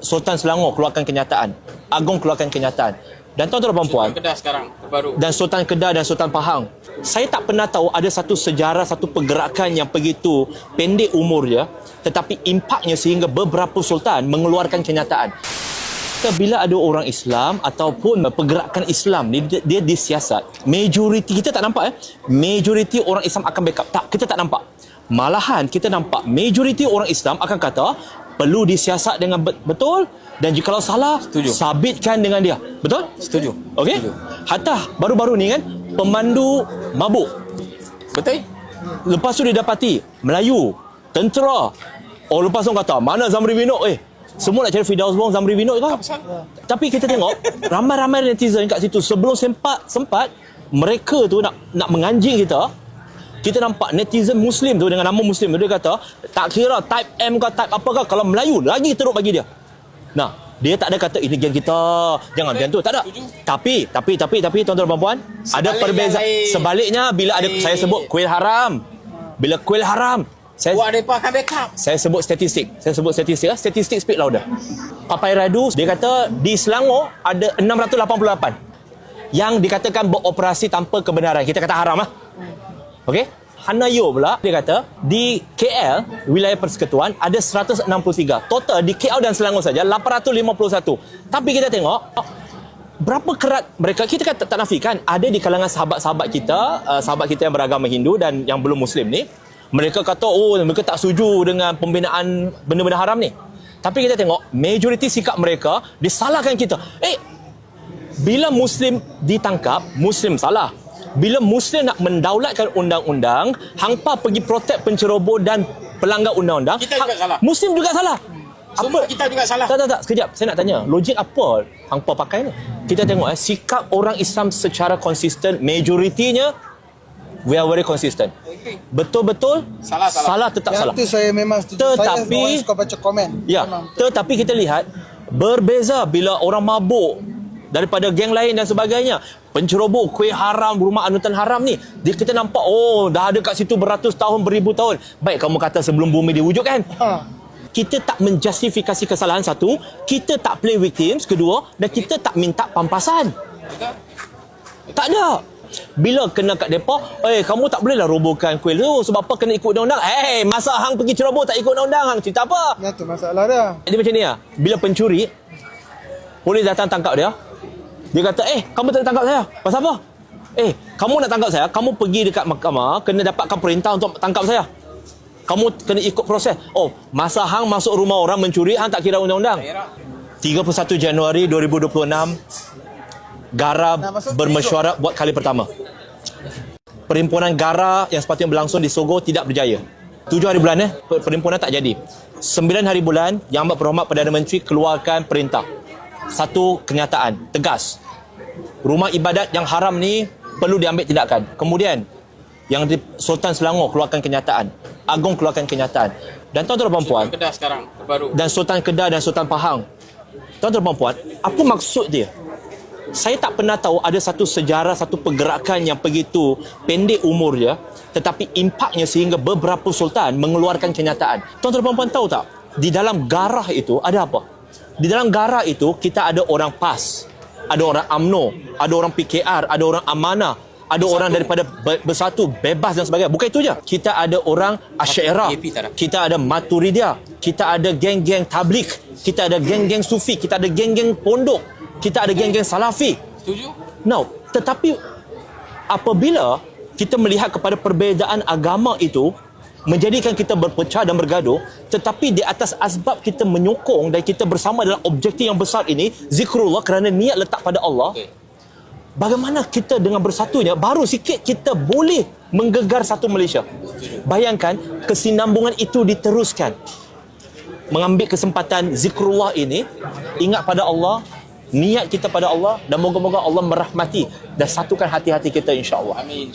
Sultan Selangor keluarkan kenyataan, Agong keluarkan kenyataan. Dan tuan-tuan dan puan, Kedah sekarang baru. dan Sultan Kedah dan Sultan Pahang. Saya tak pernah tahu ada satu sejarah, satu pergerakan yang begitu pendek umurnya, tetapi impaknya sehingga beberapa sultan mengeluarkan kenyataan. Bila ada orang Islam ataupun pergerakan Islam ni, dia disiasat, majoriti kita tak nampak majoriti orang Islam akan backup. Tak, kita tak nampak. Malahan kita nampak majoriti orang Islam akan kata perlu disiasat dengan betul, dan jikalau salah, setuju, sabitkan dengan dia. Betul? Setuju. Okey? Hatta baru-baru ni kan, pemandu mabuk. Betul? Lepas tu didapati Melayu, tentera. Oh, lepas tu kata, mana Zamri Winok? Semua nak cari Firdaus Bong, Zamri Winok ke? Tapi kita tengok ramai-ramai netizen kat situ sebelum sempat mereka tu nak menganjing kita. Kita nampak netizen Muslim tu dengan nama Muslim tu, dia kata tak kira type M ke type apa ke, kalau Melayu lagi teruk bagi dia. Nah, dia tak ada kata ini geng kita, jangan macam tu, tak ada. Tapi tuan-tuan dan puan, ada perbezaan. Sebaliknya bila ada saya sebut kuil haram. Bila kuil haram, buat mereka akan backup. saya sebut statistik. Statistik speak louder. Papai Radu dia kata di Selangor ada 688 yang dikatakan beroperasi tanpa kebenaran. Kita kata haram lah. Okey? Hanayo pula dia kata di KL wilayah persekutuan ada 163. Total di KL dan Selangor saja 851. Tapi kita tengok berapa kerat mereka. Kita kata tak nafikan ada di kalangan sahabat-sahabat kita yang beragama Hindu dan yang belum Muslim ni, mereka kata mereka tak setuju dengan pembinaan benda-benda haram ni. Tapi kita tengok majoriti sikap mereka disalahkan kita. Bila Muslim ditangkap, Muslim salah. Bila Muslim nak mendaulatkan undang-undang, hangpa pergi protek penceroboh dan pelanggar undang-undang, kita juga salah. Muslim juga salah. Semua kita juga salah. Tak, sekejap. Saya nak tanya, logik apa hangpa pakai ni? Kita tengok sikap orang Islam secara konsisten, majoritinya we are very consistent. Betul-betul salah tetap yang salah. Itu saya memang setuju. Saya suka baca komen. Ya, tetapi kita lihat berbeza bila orang mabuk daripada geng lain dan sebagainya. Penceroboh, kuih haram, rumah anutan haram ni, kita nampak dah ada kat situ beratus tahun, beribu tahun. Baik kamu kata sebelum bumi diwujudkan. Kita tak menjustifikasi kesalahan, satu, kita tak play victims, kedua, dan kita tak minta pampasan. Tak ada. Bila kena kat depa, kamu tak bolehlah robohkan kuil tu sebab apa, kena ikut undang-undang. Masa hang pergi ceroboh tak ikut undang-undang, hang cerita apa? Ya tu masalah dia. Jadi macam ni lah. Bila pencuri, polis datang tangkap dia. Dia kata, kamu tak tangkap saya. Pasal apa? Kamu nak tangkap saya, kamu pergi dekat mahkamah, kena dapatkan perintah untuk tangkap saya. Kamu kena ikut proses. Masa hang masuk rumah orang mencuri, hang tak kira undang-undang. 31 Januari 2026, Gara bermesyuarat buat kali pertama. Perhimpunan Gara yang sepatutnya berlangsung di Sogo tidak berjaya. 7 hari bulan perhimpunan tak jadi. 9 hari bulan, Yang Amat Berhormat Perdana Menteri keluarkan perintah. Satu kenyataan tegas, rumah ibadat yang haram ni perlu diambil tindakan. Kemudian yang di Sultan Selangor keluarkan kenyataan, Agong keluarkan kenyataan. Dan tuan-tuan dan puan, Kedah sekarang baru. dan Sultan Kedah dan Sultan Pahang. Tuan-tuan dan puan, apa maksud dia? Saya tak pernah tahu ada satu sejarah, satu pergerakan yang begitu pendek umurnya, tetapi impaknya sehingga beberapa sultan mengeluarkan kenyataan. Tuan-tuan dan puan tahu tak? Di dalam Garah itu ada apa? Di dalam Garah itu kita ada orang PAS, ada orang UMNO, ada orang PKR, ada orang Amanah, ada orang daripada Bersatu, Bebas dan sebagainya. Bukan itu je. Kita ada orang Asy'ariyah, kita ada Maturidiyah, kita ada geng-geng Tabligh, kita ada geng-geng Sufi, kita ada geng-geng Pondok, kita ada geng-geng Salafi. Setuju? Now, tetapi apabila kita melihat kepada perbezaan agama itu menjadikan kita berpecah dan bergaduh, tetapi di atas asbab kita menyokong dan kita bersama dalam objektif yang besar ini, zikrullah, kerana niat letak pada Allah. Bagaimana kita dengan bersatunya, baru sikit kita boleh menggegar satu Malaysia. Bayangkan kesinambungan itu diteruskan. Mengambil kesempatan zikrullah ini, ingat pada Allah, niat kita pada Allah, dan moga-moga Allah merahmati dan satukan hati-hati kita, insya-Allah. Amin.